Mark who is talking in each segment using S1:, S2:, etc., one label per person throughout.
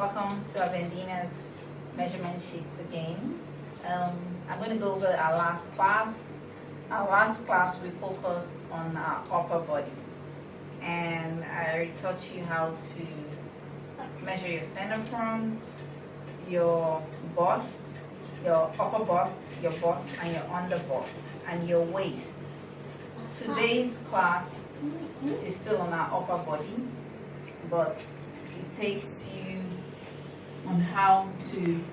S1: Welcome to Avendina's measurement sheets again. I'm going to go over our last class. Our last class we focused on our upper body, and I taught you how to measure your center front, your bust, your upper bust, your bust, and your under bust, and your waist. Today's class is still on our upper body, but it takes you on how to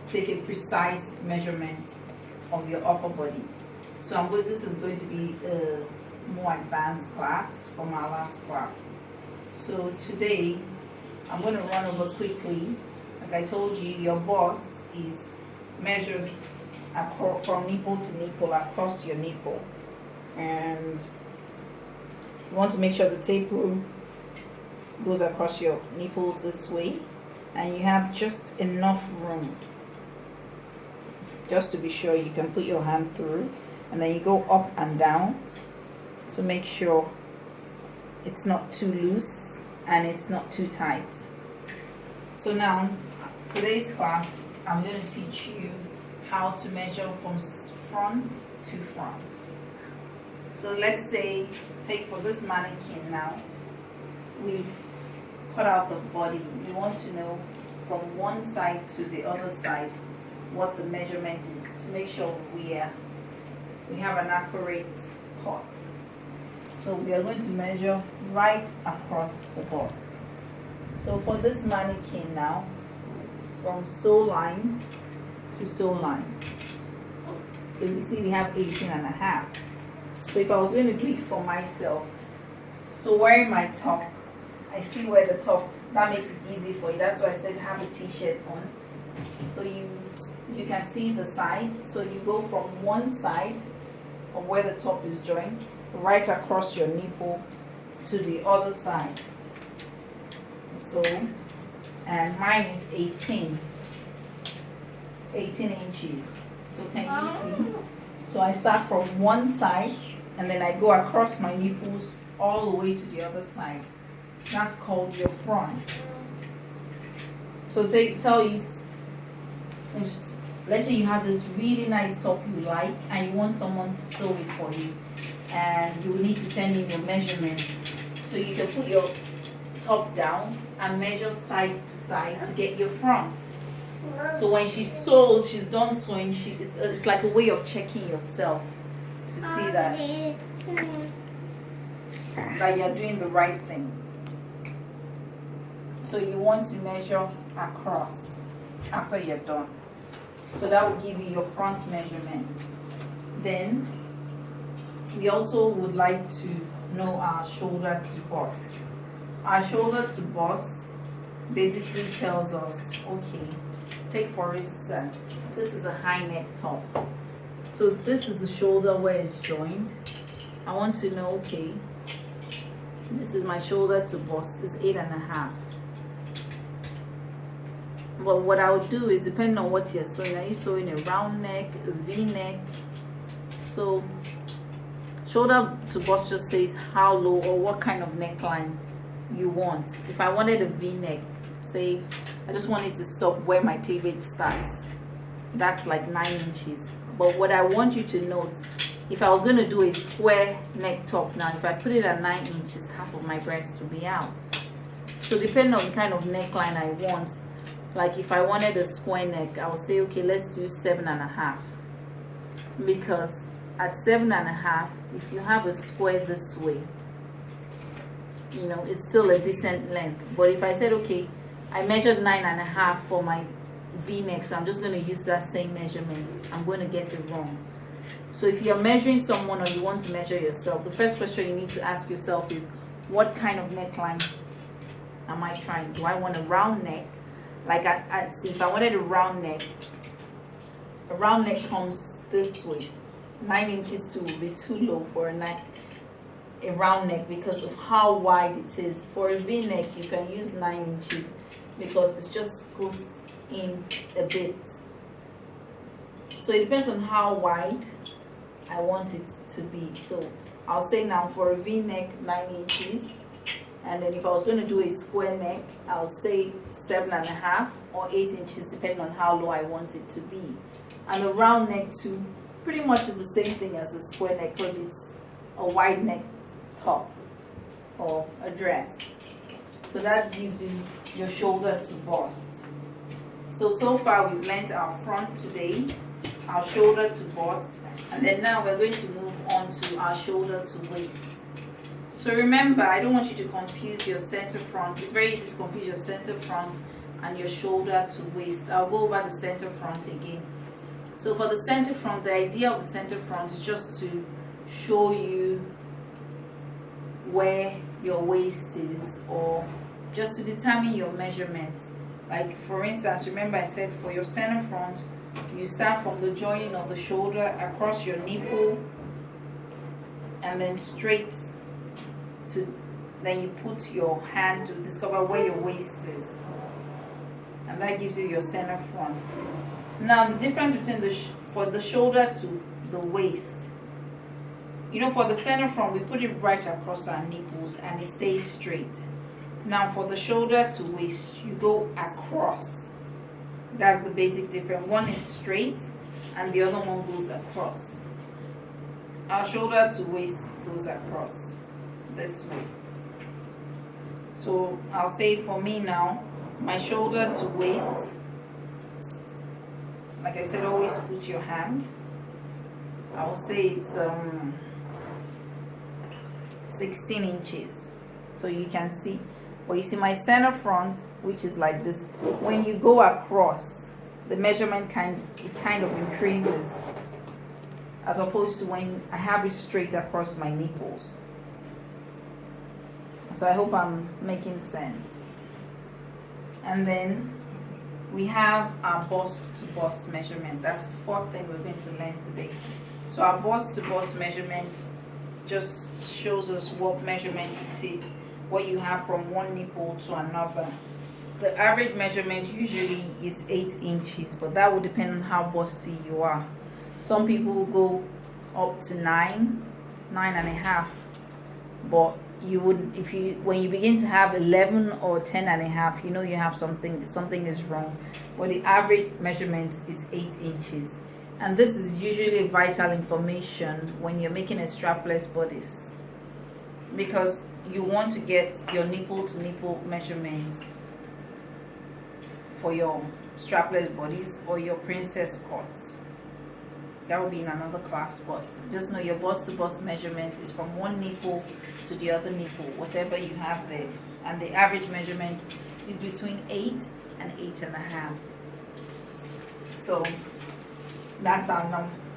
S1: take a precise measurement of your upper body. So this is going to be a more advanced class from our last class. So today I'm going to run over quickly. Like I told you, your bust is measured from nipple to nipple, across your nipple, and you want to make sure the tape rule goes across your nipples this way, and you have just enough room just to be sure you can put your hand through, and then you go up and down to make sure it's not too loose and it's not too tight. So now today's class I'm going to teach you how to measure from front to front. So let's say, take for this mannequin now, we've cut out the body. We want to know from one side to the other side what the measurement is to make sure we have an accurate cut. So we are going to measure right across the bust. So for this mannequin now, from sew line to sew line, so you see we have 18.5. So if I was going to do it for myself, so wearing my top, I see where the top, that makes it easy for you. That's why I said have a t-shirt on. So you can see the sides. So you go from one side of where the top is joined right across your nipple to the other side. So, and mine is 18 inches. So can you see? So I start from one side and then I go across my nipples all the way to the other side. That's called your front. So let's say you have this really nice top you like and you want someone to sew it for you, and you will need to send in your measurements. So you can put your top down and measure side to side to get your front. So when she sews, she's done sewing, it's like a way of checking yourself to see that you're doing the right thing. So you want to measure across after you're done. So that will give you your front measurement. Then we also would like to know our shoulder to bust. Our shoulder to bust basically tells us, okay, take for instance, this is a high neck top. So this is the shoulder where it's joined. I want to know, okay, this is my shoulder to bust, is 8.5. But what I would do is, depending on what you're sewing, are you sewing a round neck, a V-neck? So shoulder to bust just says how low or what kind of neckline you want. If I wanted a V-neck, say I just wanted to stop where my cleavage starts, that's like 9 inches. But what I want you to note, if I was going to do a square neck top now, if I put it at 9 inches, half of my breast will be out. So depending on the kind of neckline I want, like if I wanted a square neck, I would say, okay, let's do 7.5. Because at 7.5, if you have a square this way, you know, it's still a decent length. But if I said, okay, I measured 9.5 for my V-neck, so I'm just going to use that same measurement, I'm going to get it wrong. So if you're measuring someone or you want to measure yourself, the first question you need to ask yourself is, what kind of neckline am I trying? Do I want a round neck? Like I see, if I wanted a round neck comes this way. 9 inches would be too low for a round neck because of how wide it is. For a V-neck, you can use 9 inches because it just goes in a bit. So it depends on how wide I want it to be. So I'll say now for a V-neck 9 inches, And then if I was going to do a square neck, I'll say 7.5 or 8 inches, depending on how low I want it to be. And a round neck too, pretty much is the same thing as a square neck, because it's a wide neck top or a dress. So that gives you your shoulder to bust. So far we've learned our front today, our shoulder to bust, and then now we're going to move on to our shoulder to waist. So remember, I don't want you to confuse your center front. It's very easy to confuse your center front and your shoulder to waist. I'll go over the center front again. So for the center front, the idea of the center front is just to show you where your waist is, or just to determine your measurements. Like for instance, remember I said for your center front, you start from the joining of the shoulder across your nipple and then straight to, then you put your hand to discover where your waist is, and that gives you your center front. Now the difference between for the shoulder to the waist, you know, for the center front we put it right across our nipples and it stays straight. Now for the shoulder to waist, you go across. That's the basic difference. One is straight and the other one goes across. Our shoulder to waist goes across this way. So I'll say for me now, my shoulder to waist, like I said, always put your hand. I will say it's 16 inches, so you can see. But you see my center front, which is like this, when you go across, the measurement kind of increases, as opposed to when I have it straight across my nipples. So I hope I'm making sense. And then we have our bust to bust measurement. That's the fourth thing we're going to learn today. So our bust to bust measurement just shows us what measurement it is, what you have from one nipple to another. The average measurement usually is 8 inches, but that will depend on how busty you are. Some people will go up to 9.5, but you wouldn't, when you begin to have 11 or 10.5, you know you have something is wrong. But the average measurement is 8 inches, and this is usually vital information when you're making a strapless bodice, because you want to get your nipple to nipple measurements for your strapless bodies or your princess cuts. That will be in another class, but just know your bust to bust measurement is from one nipple to the other nipple, whatever you have there, and the average measurement is between 8 and 8.5. So that's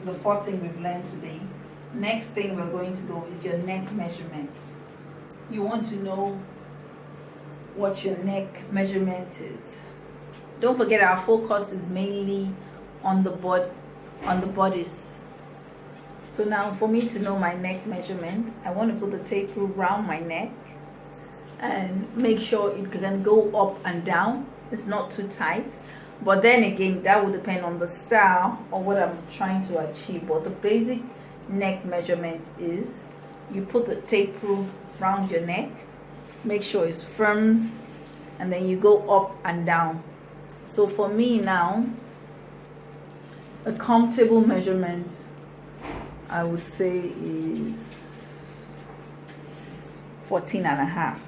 S1: the fourth thing we've learned today. Next thing we're going to go is your neck measurement. You want to know what your neck measurement is. Don't forget, our focus is mainly on the bodice. So now for me to know my neck measurement, I want to put the tape rule around my neck and make sure it can go up and down. It's not too tight, but then again that will depend on the style or what I'm trying to achieve. But the basic neck measurement is you put the tape rule around your neck, make sure it's firm, and then you go up and down. So for me now, a comfortable measurement I would say is 14.5.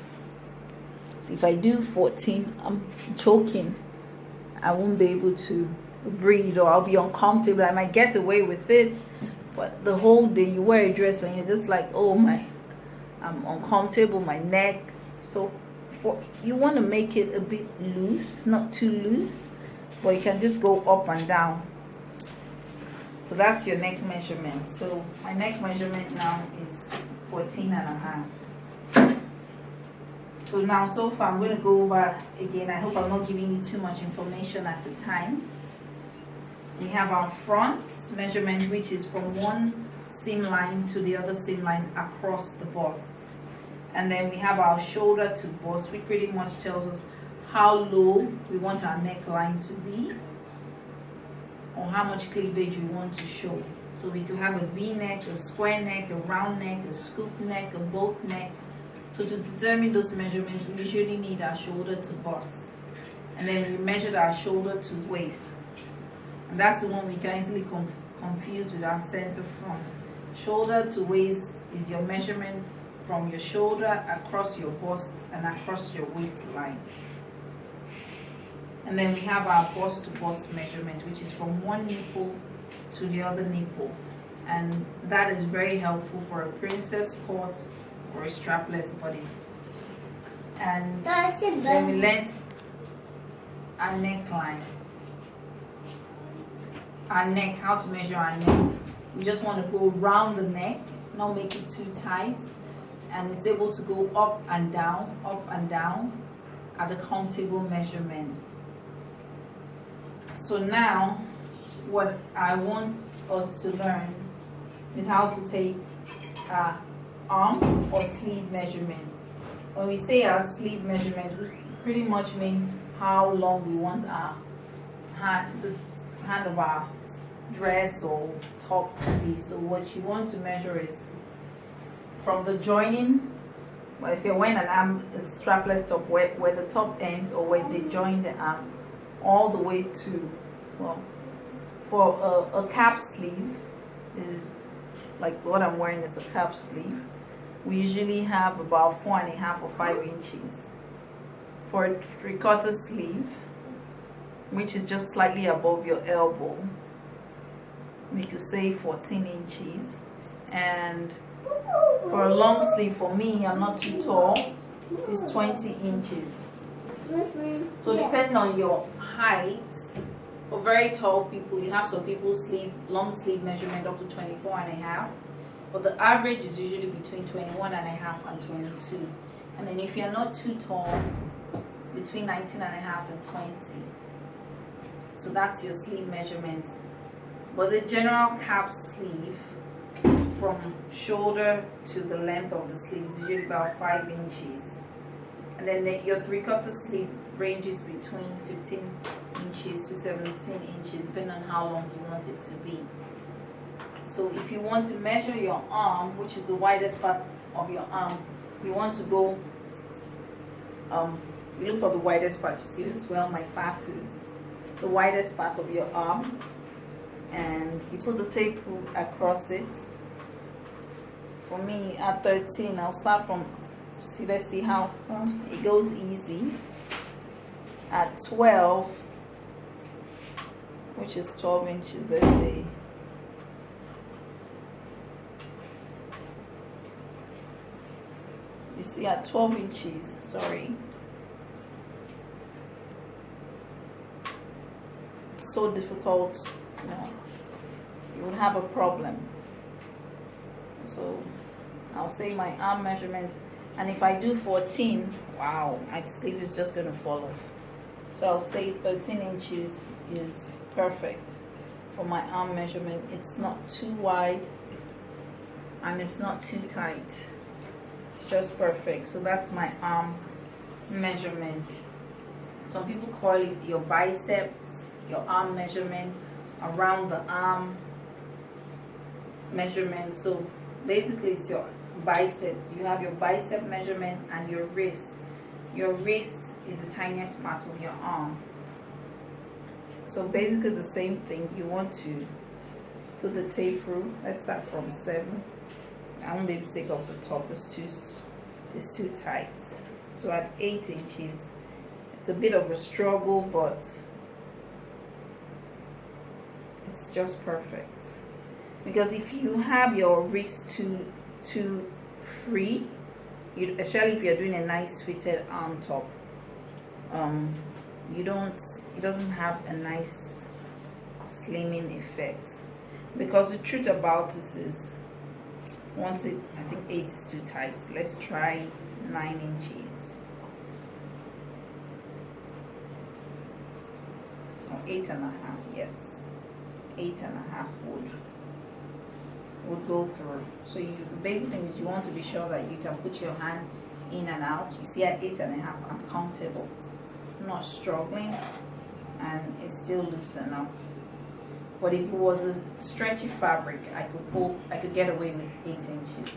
S1: So if I do 14, I'm choking. I won't be able to breathe, or I'll be uncomfortable. I might get away with it, but the whole day you wear a dress and you're just like, oh my, I'm uncomfortable, my neck. So you want to make it a bit loose, not too loose, but you can just go up and down. So that's your neck measurement. So my neck measurement now is 14.5. So now, so far I'm going to go over again. I hope I'm not giving you too much information at a time. We have our front measurement, which is from one seam line to the other seam line across the bust. And then we have our shoulder to bust, which pretty much tells us how low we want our neckline to be, or how much cleavage we want to show. So we could have a V neck, a square neck, a round neck, a scoop neck, a boat neck, So to determine those measurements, we usually need our shoulder to bust. And then we measured our shoulder to waist. And that's the one we can easily confuse with our center front. Shoulder to waist is your measurement from your shoulder across your bust and across your waistline. And then we have our bust to bust measurement, which is from one nipple to the other nipple. And that is very helpful for a princess cut or a strapless bodice. And then we learned our neckline. Our neck, how to measure our neck. We just want to go round the neck, not make it too tight. And it's able to go up and down at a comfortable measurement. So now, what I want us to learn is how to take our arm or sleeve measurement. When we say our sleeve measurement, we pretty much mean how long we want our hand, the hand of our dress or top to be. So what you want to measure is from the joining, well, if you're wearing an arm, a strapless top, where the top ends or where they join the arm, all the way to, well, for a cap sleeve, is like what I'm wearing is a cap sleeve. We usually have about 4.5 or 5 inches. For a 3/4 sleeve, which is just slightly above your elbow, we could say 14 inches. And for a long sleeve, for me, I'm not too tall, it's 20 inches. So depending on your height, for very tall people, you have some people long sleeve measurement up to 24.5, but the average is usually between 21.5 and 22. And then if you're not too tall, between 19.5 and 20. So that's your sleeve measurement. But the general cap sleeve, from shoulder to the length of the sleeve, is usually about 5 inches. And then your 3/4 sleeve ranges between 15 inches to 17 inches, depending on how long you want it to be. So if you want to measure your arm, which is the widest part of your arm, you want to go, you look for the widest part. You see this well, my part is the widest part of your arm, and you put the tape rule across it. For me, at 13, I'll start from, let's see how it goes easy. At 12, which is 12 inches, let's say. You see, at 12 inches, sorry. It's so difficult, you would have a problem. So I'll say my arm measurement, and if I do 14, wow, my sleeve is just going to fall off. So I'll say 13 inches is perfect for my arm measurement. It's not too wide and it's not too tight. It's just perfect. So that's my arm measurement. Some people call it your biceps, your arm measurement, around the arm measurement. So basically it's your bicep. You have your bicep measurement and your wrist. Your wrist is the tiniest part of your arm. So basically the same thing. You want to put the tape through. Let's start from 7. I won't be able to take off the top, it's too tight. So at 8 inches, it's a bit of a struggle, but it's just perfect. Because if you have your wrist too free, especially if you're doing a nice fitted arm top, it doesn't have a nice slimming effect. Because the truth about this is, I think 8 is too tight. Let's try 9 inches. Or 8.5, yes. 8.5 would go through. So the basic thing is you want to be sure that you can put your hand in and out. You see at 8.5, I'm comfortable. I'm not struggling, and it's still loose enough. But if it was a stretchy fabric, I could get away with 8 inches.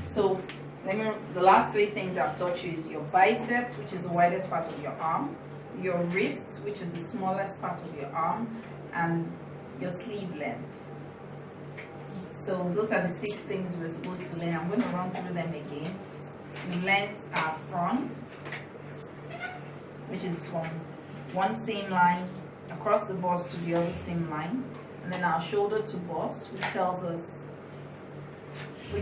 S1: So The last three things I've taught you is your bicep, which is the widest part of your arm, your wrist, which is the smallest part of your arm, and your sleeve length. So those are the 6 things we're supposed to learn. I'm going to run through them again. We learned our front, which is from one seam line across the bust to the other seam line, and then our shoulder to bust, which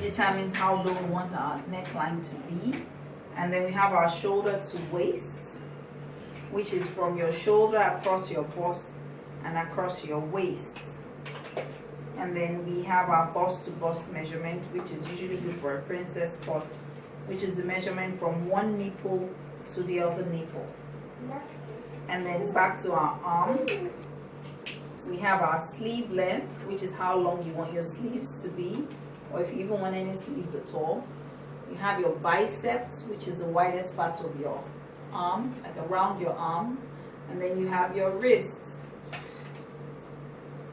S1: determines how low we want our neckline to be. And then we have our shoulder to waist, which is from your shoulder across your bust and across your waist. And then we have our bust to bust measurement, which is usually good for a princess cut, which is the measurement from one nipple to the other nipple. And then back to our arm, we have our sleeve length, which is how long you want your sleeves to be, or if you even want any sleeves at all. You have your biceps, which is the widest part of your arm, like around your arm. And then you have your wrist,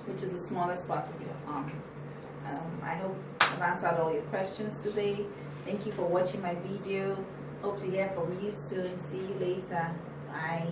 S1: which is the smallest part of your arm. I hope I've answered all your questions today. Thank you for watching my video. Hope to hear from you soon. See you later. Bye.